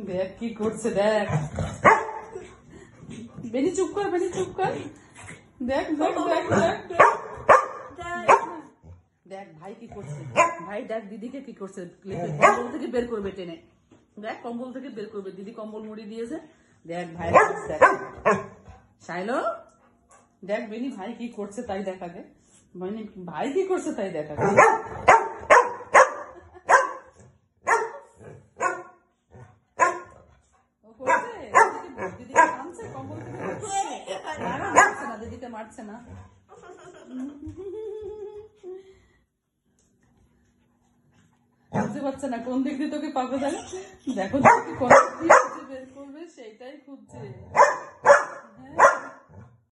দেখ কি করছে, দেখ বেনি চুপ কর, বেনি চুপ কর, দেখ দেখ দেখ দেখ দেখ ভাই কি করছে, ভাই দেখ দিদিকে কি করছে, কম্বল থেকে বের করবে টেনে, দেখ কম্বল থেকে বের করবে, দিদি কম্বল মুড়ি দিয়েছে, দেখ ভাই দেখ শাইলো, দেখ বেনি ভাই কি করছে তাই দেখাবে, ভাই কি করছে তাই দেখাবে। দিদিকে মারছে না, বুঝতে পারছে না কোন দিক দিয়ে তোকে পাবে, দেখো বের করবে সেইটাই খুঁজছে।